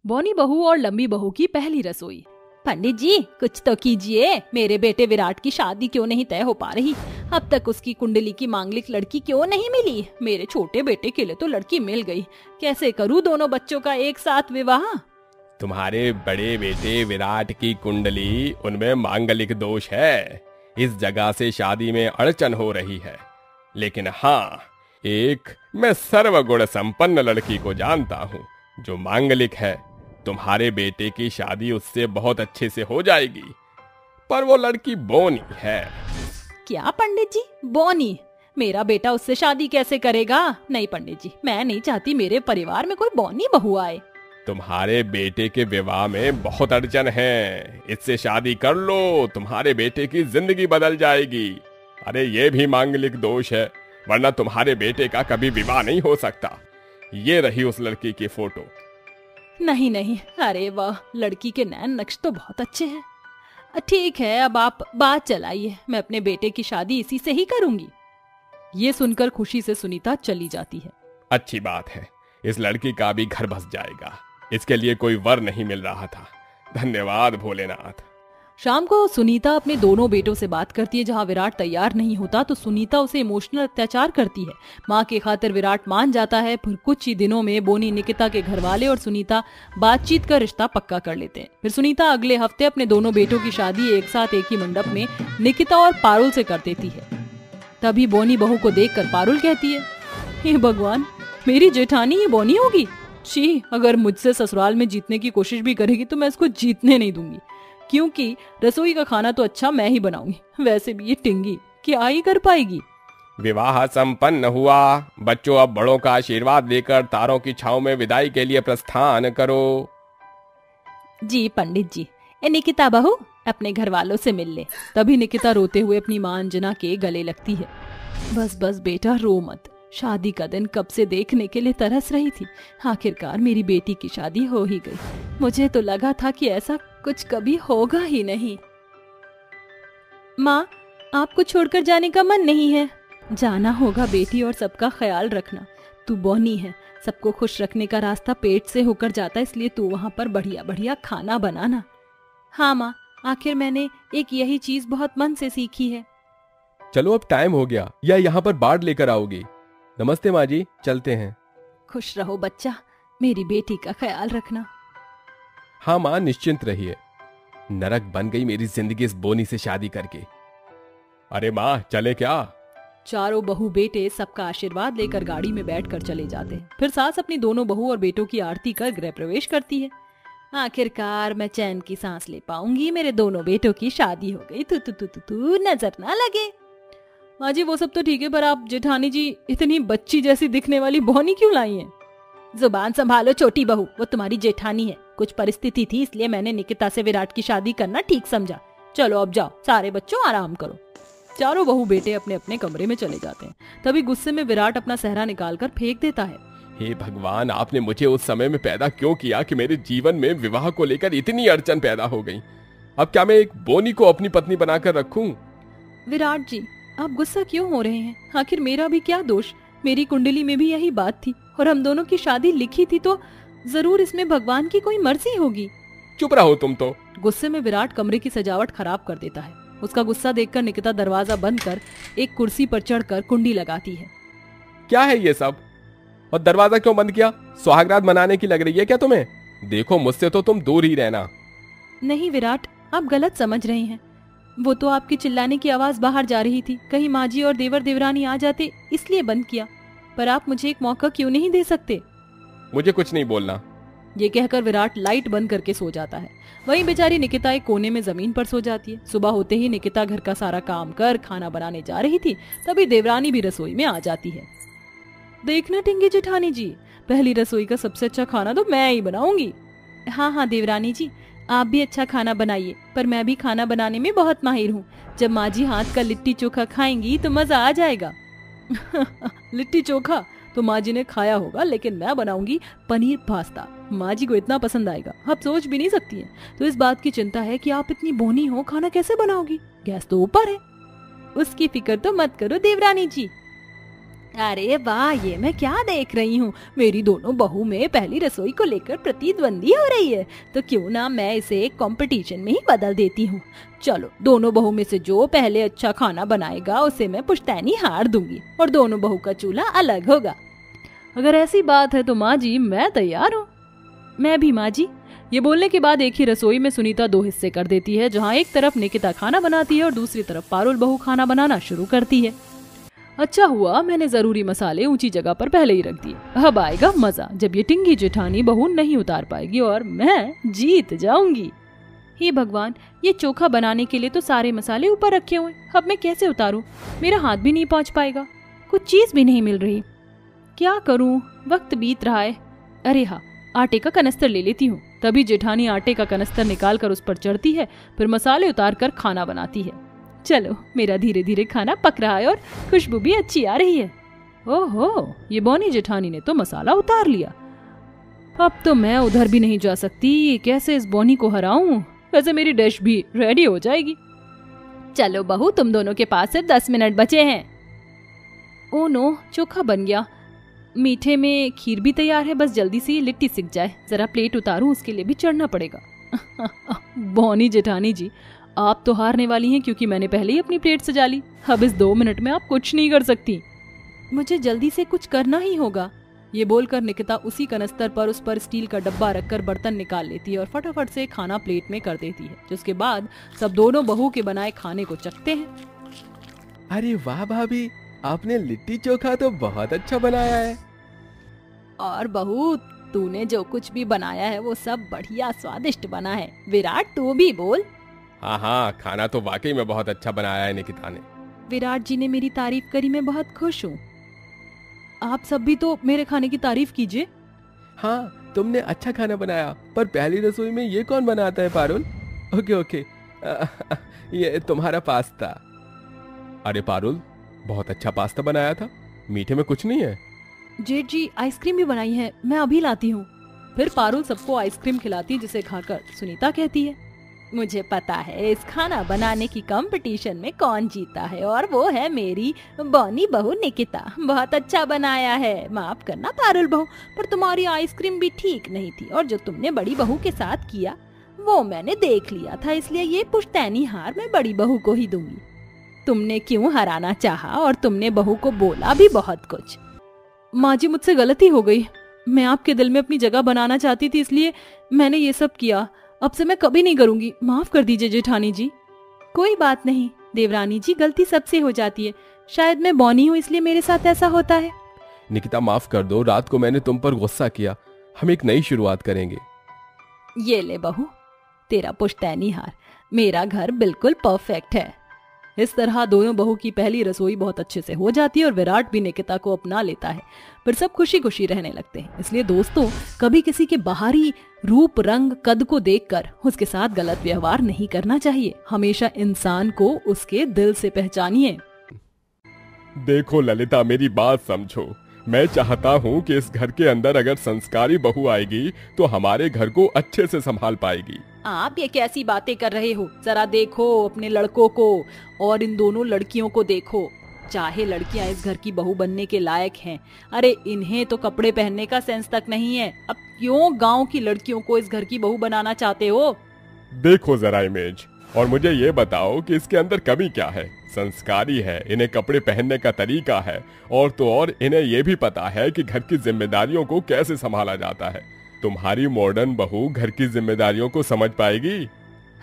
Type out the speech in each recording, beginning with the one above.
बौनी बहू और लंबी बहू की पहली रसोई। पंडित जी कुछ तो कीजिए, मेरे बेटे विराट की शादी क्यों नहीं तय हो पा रही? अब तक उसकी कुंडली की मांगलिक लड़की क्यों नहीं मिली? मेरे छोटे बेटे के लिए तो लड़की मिल गई, कैसे करूं दोनों बच्चों का एक साथ विवाह? तुम्हारे बड़े बेटे विराट की कुंडली, उनमें मांगलिक दोष है, इस जगह से शादी में अड़चन हो रही है। लेकिन हाँ, एक मैं सर्वगुण संपन्न लड़की को जानता हूँ जो मांगलिक है। तुम्हारे बेटे की शादी उससे बहुत अच्छे से हो जाएगी, पर वो लड़की बोनी है। क्या पंडित जी, बोनी? मेरा बेटा उससे शादी कैसे करेगा? नहीं पंडित जी, मैं नहीं चाहती मेरे परिवार में कोई बोनी बहू आए। तुम्हारे बेटे के विवाह में बहुत अड़चन है, इससे शादी कर लो, तुम्हारे बेटे की जिंदगी बदल जाएगी। अरे ये भी मांगलिक दोष है, वरना तुम्हारे बेटे का कभी विवाह नहीं हो सकता। ये रही उस लड़की की फोटो। नहीं नहीं, अरे वाह, लड़की के नैन नक्श तो बहुत अच्छे हैं। ठीक है, अब आप बात चलाइए, मैं अपने बेटे की शादी इसी से ही करूंगी। ये सुनकर खुशी से सुनीता चली जाती है। अच्छी बात है, इस लड़की का भी घर बस जाएगा। इसके लिए कोई वर नहीं मिल रहा था। धन्यवाद भोलेनाथ। शाम को सुनीता अपने दोनों बेटों से बात करती है। जहाँ विराट तैयार नहीं होता तो सुनीता उसे इमोशनल अत्याचार करती है। माँ के खातिर विराट मान जाता है। फिर कुछ ही दिनों में बोनी, निकिता के घर वाले और सुनीता बातचीत कर रिश्ता पक्का कर लेते हैं। फिर सुनीता अगले हफ्ते अपने दोनों बेटों की शादी एक साथ एक ही मंडप में निकिता और पारुल से कर देती है। तभी बोनी बहू को देखकर पारुल कहती है, हे भगवान, मेरी जेठानी ये बोनी होगी? शी, अगर मुझसे ससुराल में जीतने की कोशिश भी करेगी तो मैं इसको जीतने नहीं दूंगी, क्योंकि रसोई का खाना तो अच्छा मैं ही बनाऊंगी। वैसे भी ये टिंगी क्या ही कर पाएगी। विवाह संपन्न हुआ। बच्चों, अब बड़ों का आशीर्वाद लेकर तारों की छांव में विदाई के लिए प्रस्थान करो। जी पंडित जी, ए निकिता बहू, अपने घर वालों से मिल ले। तभी निकिता रोते हुए अपनी मां अंजना के गले लगती है। बस बस बेटा, रो मत, शादी का दिन कब से देखने के लिए तरस रही थी। आखिरकार मेरी बेटी की शादी हो ही गई। मुझे तो लगा था कि ऐसा कुछ कभी होगा ही नहीं। माँ, आपको छोड़कर जाने का मन नहीं है? जाना होगा बेटी, और सबका ख्याल रखना। तू बोनी है, सबको खुश रखने का रास्ता पेट से होकर जाता है, इसलिए तू वहाँ पर बढ़िया बढ़िया खाना बनाना। हाँ माँ, आखिर मैंने एक यही चीज बहुत मन से सीखी है। चलो अब टाइम हो गया, या यहाँ पर बाढ़ लेकर आओगी? नमस्ते माँ जी, चलते हैं। खुश रहो बच्चा, मेरी बेटी का ख्याल रखना। हाँ माँ, निश्चिंत रहिए। नरक बन गई मेरी जिंदगी इस बोनी से शादी करके। अरे माँ, चले क्या? चारों बहू बेटे सबका आशीर्वाद लेकर गाड़ी में बैठकर चले जाते हैं। फिर सास अपनी दोनों बहू और बेटों की आरती कर गृह प्रवेश करती है। आखिरकार मैं चैन की सांस ले पाऊंगी, मेरे दोनों बेटों की शादी हो गई। तू तू तू तू तू नजर ना लगे। माँ जी, वो सब तो ठीक है, पर आप जेठानी जी इतनी बच्ची जैसी दिखने वाली बोनी क्यों लाई हैं? जुबान संभालो छोटी बहू, वो तुम्हारी जेठानी है। कुछ परिस्थिति थी, इसलिए मैंने निकिता से विराट की शादी करना ठीक समझा। चलो अब जाओ, सारे बच्चों आराम करो। चारों बहू बेटे अपने अपने कमरे में चले जाते हैं। तभी गुस्से में विराट अपना सेहरा निकालकर फेंक देता है। हे भगवान, आपने मुझे उस समय में पैदा क्यों किया कि मेरे जीवन में विवाह को लेकर इतनी अड़चन पैदा हो गई? अब क्या मैं एक बोनी को अपनी पत्नी बनाकर रखूं? विराट जी, आप गुस्सा क्यों हो रहे हैं? आखिर मेरा भी क्या दोष? मेरी कुंडली में भी यही बात थी, और हम दोनों की शादी लिखी थी, तो जरूर इसमें भगवान की कोई मर्जी होगी। चुप रहो तुम तो। गुस्से में विराट कमरे की सजावट खराब कर देता है। उसका गुस्सा देखकर निकिता दरवाजा बंद कर एक कुर्सी पर चढ़कर कुंडी लगाती है। क्या है ये सब? और दरवाजा क्यों बंद किया? सुहागरात मनाने की लग रही है क्या तुम्हें? देखो, मुझसे तो तुम दूर ही रहना। नहीं विराट, आप गलत समझ रहे हैं। वो तो आपकी चिल्लाने की आवाज बाहर जा रही थी। कहीं माँ जी और देवर देवरानी आ जाते, इसलिए बंद किया। पर आप मुझे एक मौका क्यों नहीं दे सकते? मुझे कुछ नहीं बोलना। ये कहकर विराट लाइट बंद करके सो जाता है। वहीं बेचारी निकिता एक कोने में जमीन पर सो जाती है। सुबह होते ही निकिता घर का सारा काम कर खाना बनाने जा रही थी, तभी देवरानी भी रसोई में आ जाती है। देखना टिंगी जेठानी जी, पहली रसोई का सबसे अच्छा खाना तो मैं ही बनाऊंगी। हाँ हाँ देवरानी जी, आप भी अच्छा खाना बनाइए, पर मैं भी खाना बनाने में बहुत माहिर हूँ। जब माँ जी हाथ का लिट्टी चोखा खाएंगी तो मजा आ जाएगा। लिट्टी चोखा तो माँ जी ने खाया होगा, लेकिन मैं बनाऊंगी पनीर पास्ता। माँ जी को इतना पसंद आएगा, आप सोच भी नहीं सकती हैं। तो इस बात की चिंता है कि आप इतनी बोनी हो, खाना कैसे बनाओगी? गैस तो ऊपर है। उसकी फिक्र तो मत करो देवरानी जी। अरे वाह, ये मैं क्या देख रही हूँ। मेरी दोनों बहू में पहली रसोई को लेकर प्रतिद्वंदी हो रही है। तो क्यों ना मैं इसे एक कंपटीशन में ही बदल देती हूँ। चलो, दोनों बहू में से जो पहले अच्छा खाना बनाएगा उसे मैं पुश्तैनी हार दूंगी और दोनों बहू का चूल्हा अलग होगा। अगर ऐसी बात है तो माँ जी, मैं तैयार हूँ। मैं भी माँ जी। ये बोलने के बाद एक ही रसोई में सुनीता दो हिस्से कर देती है, जहाँ एक तरफ निकिता खाना बनाती है और दूसरी तरफ पारुल बहू खाना बनाना शुरू करती है। अच्छा हुआ मैंने जरूरी मसाले ऊंची जगह पर पहले ही रख दिए। अब आएगा मजा जब ये टिंगी जेठानी बहू नहीं उतार पाएगी और मैं जीत जाऊंगी। हे भगवान, ये चोखा बनाने के लिए तो सारे मसाले ऊपर रखे हुए, अब मैं कैसे उतारूं? मेरा हाथ भी नहीं पहुंच पाएगा, कुछ चीज भी नहीं मिल रही। क्या करूं? वक्त बीत रहा है। अरे हाँ, आटे का कनस्तर ले लेती हूँ। तभी जेठानी आटे का कनस्तर निकाल कर उस पर चढ़ती है, फिर मसाले उतार कर खाना बनाती है। चलो, मेरा धीरे धीरे खाना पक रहा है और खुशबू भी अच्छी आ रही है। ओहो, ये बौनी जेठानी ने तो मसाला उतार लिया। अब तो मैं उधर भी नहीं जा सकती। कैसे इस बौनी को हराऊं? वैसे मेरी डिश भी रेडी हो जाएगी। चलो बहू, तुम दोनों के पास सिर्फ 10 मिनट बचे हैं। ओ नो, चोखा बन गया। मीठे में खीर भी तैयार है, बस जल्दी से ये लिट्टी सिक जाए। जरा प्लेट उतारूं, उसके लिए भी चढ़ना पड़ेगा। बौनी जेठानी जी, आप तो हारने वाली हैं क्योंकि मैंने पहले ही अपनी प्लेट सजा ली। अब इस 2 मिनट में आप कुछ नहीं कर सकती। मुझे जल्दी से कुछ करना ही होगा। ये बोलकर निकिता उसी कनस्तर पर उस पर स्टील का डब्बा रखकर बर्तन निकाल लेती है और फटाफट से खाना प्लेट में कर देती है, जिसके बाद सब दोनों बहू के बनाए खाने को चखते हैं। अरे वाह भाभी, आपने लिट्टी चोखा तो बहुत अच्छा बनाया है। और बहू, तूने जो कुछ भी बनाया है वो सब बढ़िया स्वादिष्ट बना है। विराट, तू भी बोल। हाँ हाँ, खाना तो वाकई में बहुत अच्छा बनाया है निकिता ने। विराट जी ने मेरी तारीफ करी, मैं बहुत खुश हूँ। आप सब भी तो मेरे खाने की तारीफ कीजिए। हाँ, तुमने अच्छा खाना बनाया, पर पहली रसोई में ये कौन बनाता है पारुल? ओके ओके, ये तुम्हारा पास्ता। अरे पारुल, बहुत अच्छा पास्ता बनाया था। मीठे में कुछ नहीं है? जेठ जी, आइसक्रीम भी बनाई है, मैं अभी लाती हूँ। फिर पारुल सबको आइसक्रीम खिलाती, जिसे खाकर सुनीता कहती है, मुझे पता है इस खाना बनाने की कंपटीशन में कौन जीता है, और वो है मेरी बौनी बहू निकिता। बहुत अच्छा बनाया है। माफ करना पारुल बहू, पर तुम्हारी आइसक्रीम भी ठीक नहीं थी, और जो तुमने बड़ी बहू के साथ किया वो मैंने देख लिया था, इसलिए ये पुश्तैनी हार मैं बड़ी बहू को ही दूंगी। तुमने क्यों हराना चाहा, और तुमने बहू को बोला भी बहुत कुछ। माँ जी, मुझसे गलती हो गई। मैं आपके दिल में अपनी जगह बनाना चाहती थी, इसलिए मैंने ये सब किया। अब से मैं कभी नहीं करूंगी। माफ कर दीजिए जेठानी जी। कोई बात नहीं देवरानी जी, गलती सबसे हो जाती है। शायद मैं बौनी हूँ इसलिए मेरे साथ ऐसा होता है। निकिता, माफ कर दो, रात को मैंने तुम पर गुस्सा किया। हम एक नई शुरुआत करेंगे। ये ले बहू, तेरा पुश्तैनी हार। मेरा घर बिल्कुल परफेक्ट है। इस तरह दोनों बहू की पहली रसोई बहुत अच्छे से हो जाती है और विराट भी निकिता को अपना लेता है। फिर सब खुशी खुशी रहने लगते हैं। इसलिए दोस्तों, कभी किसी के बाहरी रूप, रंग, कद को देखकर उसके साथ गलत व्यवहार नहीं करना चाहिए। हमेशा इंसान को उसके दिल से पहचानिए। देखो ललिता, मेरी बात समझो। मैं चाहता हूँ कि इस घर के अंदर अगर संस्कारी बहू आएगी तो हमारे घर को अच्छे से संभाल पाएगी। आप ये कैसी बातें कर रहे हो? जरा देखो अपने लड़कों को और इन दोनों लड़कियों को देखो। चाहे लड़कियां इस घर की बहू बनने के लायक हैं, अरे इन्हें तो कपड़े पहनने का सेंस तक नहीं है। अब क्यों गांव की लड़कियों को इस घर की बहू बनाना चाहते हो? देखो जरा इमेज, और मुझे ये बताओ कि इसके अंदर कमी क्या है। संस्कारी है, इन्हें कपड़े पहनने का तरीका है, और तो और इन्हें ये भी पता है कि घर की जिम्मेदारियों को कैसे संभाला जाता है। तुम्हारी मॉडर्न बहू घर की जिम्मेदारियों को समझ पाएगी?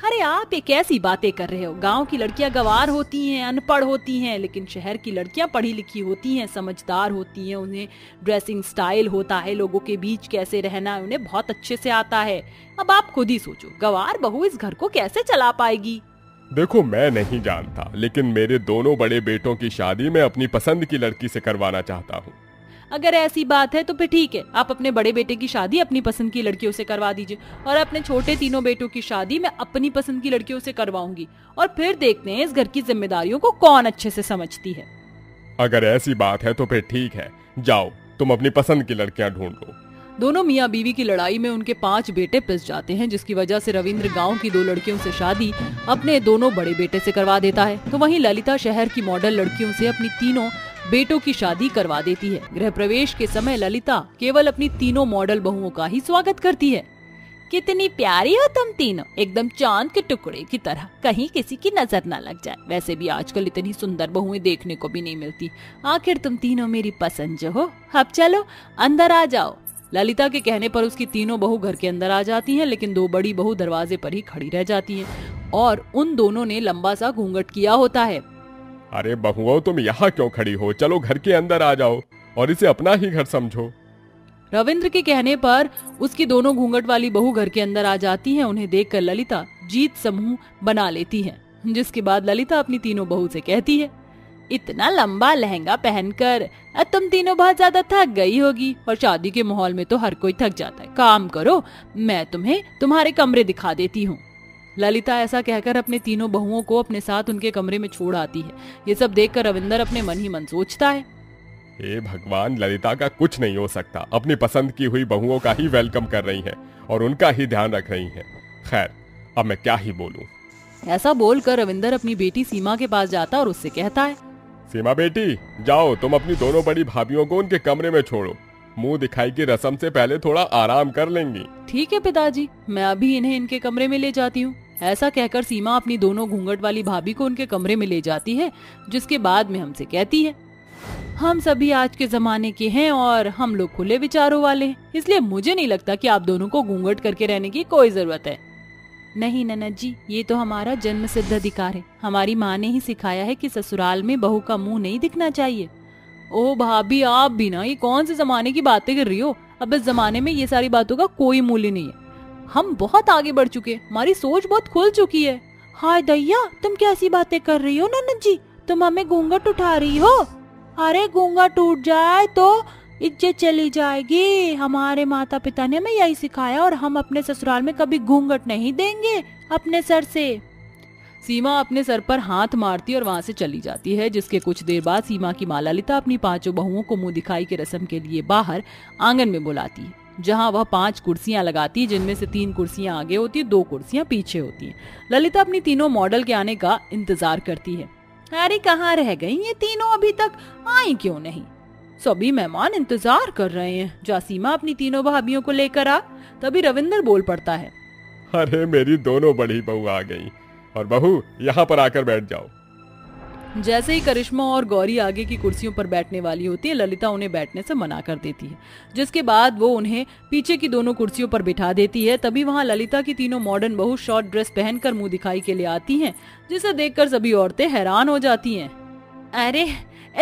अरे आप ये कैसी बातें कर रहे हो? गांव की लड़कियां गंवार होती हैं, अनपढ़ होती हैं, लेकिन शहर की लड़कियां पढ़ी लिखी होती हैं, समझदार होती हैं। उन्हें ड्रेसिंग स्टाइल होता है, लोगों के बीच कैसे रहना है उन्हें बहुत अच्छे से आता है। अब आप खुद ही सोचो, गंवार बहू इस घर को कैसे चला पाएगी? देखो, मैं नहीं जानता, लेकिन मेरे दोनों बड़े बेटों की शादी मैं अपनी पसंद की लड़की से करवाना चाहता हूँ। अगर ऐसी बात है तो फिर ठीक है, आप अपने बड़े बेटे की शादी अपनी पसंद की लड़कियों से करवा दीजिए, और अपने छोटे तीनों बेटों की शादी मैं अपनी पसंद की लड़कियों से करवाऊंगी, और फिर देखते हैं इस घर की जिम्मेदारियों को कौन अच्छे से समझती है। अगर ऐसी बात है तो फिर ठीक है, जाओ तुम अपनी पसंद की लड़कियां ढूंढ लो। दोनों मियाँ बीवी की लड़ाई में उनके 5 बेटे पिस जाते हैं, जिसकी वजह से रविंद्र गांव की 2 लड़कियों से शादी अपने दोनों बड़े बेटे से करवा देता है। तो वहीं ललिता शहर की मॉडल लड़कियों से अपनी तीनों बेटों की शादी करवा देती है। गृह प्रवेश के समय ललिता केवल अपनी तीनों मॉडल बहुओं का ही स्वागत करती है। कितनी प्यारी हो तुम तीनों, एकदम चांद के टुकड़े की तरह, कहीं किसी की नजर न लग जाए। वैसे भी आजकल इतनी सुंदर बहुएं देखने को भी नहीं मिलती। आखिर तुम तीनों मेरी पसंद जो हो। अब चलो अंदर आ जाओ। ललिता के कहने पर उसकी तीनों बहू घर के अंदर आ जाती हैं, लेकिन दो बड़ी बहू दरवाजे पर ही खड़ी रह जाती हैं और उन दोनों ने लंबा सा घूंघट किया होता है। अरे बहुओं, तुम यहाँ क्यों खड़ी हो? चलो घर के अंदर आ जाओ और इसे अपना ही घर समझो। रविंद्र के कहने पर उसकी दोनों घूंघट वाली बहू घर के अंदर आ जाती हैं। उन्हें देखकर ललिता जीत समूह बना लेती है, जिसके बाद ललिता अपनी तीनों बहू से कहती है, इतना लंबा लहंगा पहनकर तुम तीनों बहुत ज्यादा थक गई होगी, और शादी के माहौल में तो हर कोई थक जाता है। काम करो, मैं तुम्हें तुम्हारे कमरे दिखा देती हूँ। ललिता ऐसा कहकर अपने तीनों बहुओं को अपने साथ उनके कमरे में छोड़ आती है। ये सब देखकर रविंदर अपने मन ही मन सोचता है, हे भगवान, ललिता का कुछ नहीं हो सकता। अपनी पसंद की हुई बहुओं का ही वेलकम कर रही है और उनका ही ध्यान रख रही है। खैर, अब मैं क्या ही बोलूं। ऐसा बोलकर रविंदर अपनी बेटी सीमा के पास जाता और उससे कहता है, सीमा बेटी, जाओ तुम अपनी दोनों बड़ी भाभियों को उनके कमरे में छोड़ो। मुंह दिखाई की रस्म से पहले थोड़ा आराम कर लेंगी। ठीक है पिताजी, मैं अभी इन्हें इनके कमरे में ले जाती हूँ। ऐसा कहकर सीमा अपनी दोनों घूंघट वाली भाभी को उनके कमरे में ले जाती है, जिसके बाद में हमसे कहती है, हम सभी आज के जमाने के हैं और हम लोग खुले विचारों वाले हैं, इसलिए मुझे नहीं लगता कि आप दोनों को घूंघट करके रहने की कोई जरूरत है। नहीं ननद जी, ये तो हमारा जन्म सिद्ध अधिकार है। हमारी माँ ने ही सिखाया है कि ससुराल में बहू का मुंह नहीं दिखना चाहिए। ओ भाभी, आप भी ना, ये कौन से जमाने की बातें कर रही हो? अब इस जमाने में ये सारी बातों का कोई मूल्य नहीं है। हम बहुत आगे बढ़ चुके हैं, हमारी सोच बहुत खुल चुकी है। हाय दैया, तुम कैसी बातें कर रही हो ननद जी? तुम हमें घूंघट उठा रही हो? अरे घूंघट टूट जाए तो इज्जत चली जाएगी। हमारे माता पिता ने हमें यही सिखाया और हम अपने ससुराल में कभी घूंघट नहीं देंगे अपने सर से। सीमा अपने सर पर हाथ मारती और वहाँ से चली जाती है, जिसके कुछ देर बाद सीमा की माँ ललिता अपनी पांचों बहुओं को मुंह दिखाई की रस्म के लिए बाहर आंगन में बुलाती है, जहाँ वह 5 कुर्सियां लगाती है, जिनमें से 3 कुर्सियां आगे होती है, 2 कुर्सियां पीछे होती हैं। ललिता अपनी तीनों मॉडल के आने का इंतजार करती है। अरे कहाँ रह गई ये तीनों, अभी तक आई क्यों नहीं? सभी मेहमान इंतजार कर रहे हैं। जा सीमा अपनी तीनों भाभियों को लेकर आ। तभी रविंदर बोल पड़ता है, अरे मेरी दोनों बड़ी बहू आ गई, और बहू यहाँ पर आकर बैठ जाओ। जैसे ही करिश्मा और गौरी आगे की कुर्सियों पर बैठने वाली होती है, ललिता उन्हें बैठने से मना कर देती है, जिसके बाद वो उन्हें पीछे की दोनों कुर्सियों पर बिठा देती है। तभी वहाँ ललिता की तीनों मॉडर्न बहू शॉर्ट ड्रेस पहनकर मुंह दिखाई के लिए आती हैं, जिसे देखकर सभी औरतें हैरान हो जाती हैं। अरे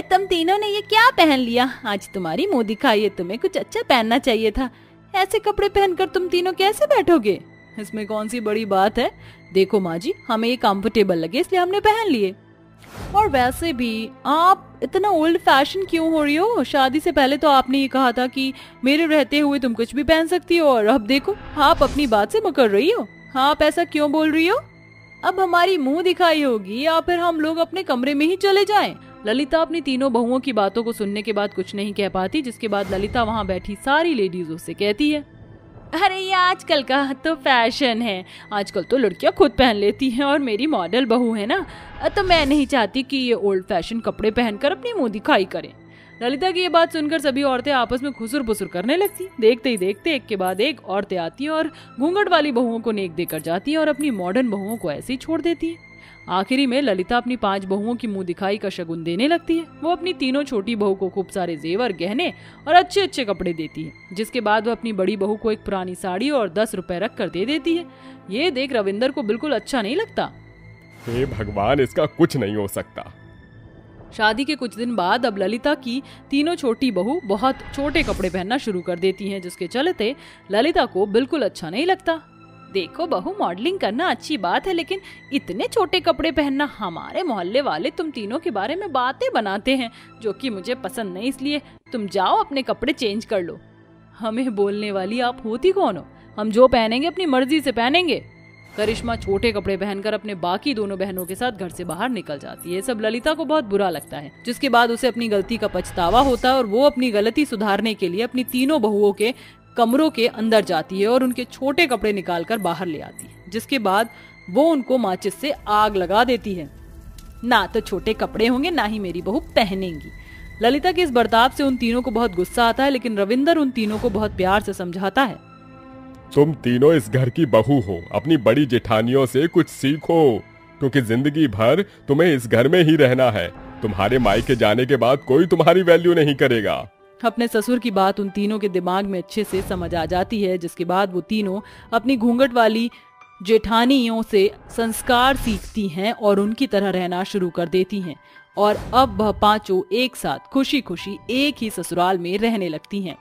तुम तीनों ने ये क्या पहन लिया? आज तुम्हारी मुंह दिखाई है, तुम्हें कुछ अच्छा पहनना चाहिए था। ऐसे कपड़े पहनकर तुम तीनों कैसे बैठोगे? इसमें कौन सी बड़ी बात है? देखो माँ जी, हमें ये कंफर्टेबल लगे इसलिए हमने पहन लिए। और वैसे भी आप इतना ओल्ड फैशन क्यों हो रही हो? शादी से पहले तो आपने ये कहा था कि मेरे रहते हुए तुम कुछ भी पहन सकती हो, और अब देखो आप अपनी बात से मुकर रही हो। आप ऐसा क्यों बोल रही हो? अब हमारी मुंह दिखाई होगी या फिर हम लोग अपने कमरे में ही चले जाएं? ललिता अपनी तीनों बहुओं की बातों को सुनने के बाद कुछ नहीं कह पाती, जिसके बाद ललिता वहाँ बैठी सारी लेडीजों से कहती है, अरे ये आजकल का तो फैशन है, आजकल तो लड़कियां खुद पहन लेती हैं और मेरी मॉडल बहू है ना, तो मैं नहीं चाहती कि ये ओल्ड फैशन कपड़े पहनकर अपनी मुंह दिखाई करें। ललिता की ये बात सुनकर सभी औरतें आपस में खुसुर पुसुर करने लगती। देखते ही देखते एक के बाद एक औरतें आती हैं और घूंघट वाली बहुओं को नेक देकर जाती हैं और अपनी मॉडर्न बहुओं को ऐसे ही छोड़ देती है। आखिरी में ललिता अपनी 5 बहुओं की मुंह दिखाई का शगुन देने लगती है। वो अपनी तीनों छोटी बहू को खूब सारे जेवर, गहने और अच्छे अच्छे कपड़े देती है, जिसके बाद वो अपनी बड़ी बहू को एक पुरानी साड़ी और 10 रुपए रख कर दे देती है। ये देख रविंदर को बिल्कुल अच्छा नहीं लगता। हे भगवान, इसका कुछ नहीं हो सकता। शादी के कुछ दिन बाद अब ललिता की तीनों छोटी बहू बहुत छोटे कपड़े पहनना शुरू कर देती हैं, जिसके चलते ललिता को बिल्कुल अच्छा नहीं लगता। देखो बहू, मॉडलिंग करना अच्छी बात है, लेकिन इतने छोटे कपड़े पहनना, हमारे मोहल्ले वाले तुम तीनों के बारे में बातें बनाते हैं जो कि मुझे पसंद नहीं, इसलिए तुम जाओ अपने कपड़े चेंज कर लो। हमें बोलने वाली आप होती कौन हो? हम जो पहनेंगे अपनी मर्जी से पहनेंगे। करिश्मा छोटे कपड़े पहनकर अपने बाकी दोनों बहनों के साथ घर से बाहर निकल जाती है। सब ललिता को बहुत बुरा लगता है, जिसके बाद उसे अपनी गलती का पछतावा होता है और वो अपनी गलती सुधारने के लिए अपनी तीनों बहुओं के कमरों के अंदर जाती है और उनके छोटे कपड़े निकालकर बाहर ले आती है, जिसके बाद वो उनको माचिस से आग लगा देती है। ना तो छोटे कपड़े होंगे, ना ही मेरी बहू पहनेंगी। ललिता के इस बर्ताव से उन तीनों को बहुत गुस्सा आता है, लेकिन रविंदर उन तीनों को बहुत प्यार से समझाता है। तुम तीनों इस घर की बहू हो, अपनी बड़ी जेठानियों से कुछ सीखो, क्योंकि जिंदगी भर तुम्हें इस घर में ही रहना है। तुम्हारे मायके जाने के बाद कोई तुम्हारी वैल्यू नहीं करेगा। अपने ससुर की बात उन तीनों के दिमाग में अच्छे से समझ आ जाती है, जिसके बाद वो तीनों अपनी घूंघट वाली जेठानियों से संस्कार सीखती हैं और उनकी तरह रहना शुरू कर देती हैं। और अब वह पांचों एक साथ खुशी खुशी एक ही ससुराल में रहने लगती हैं।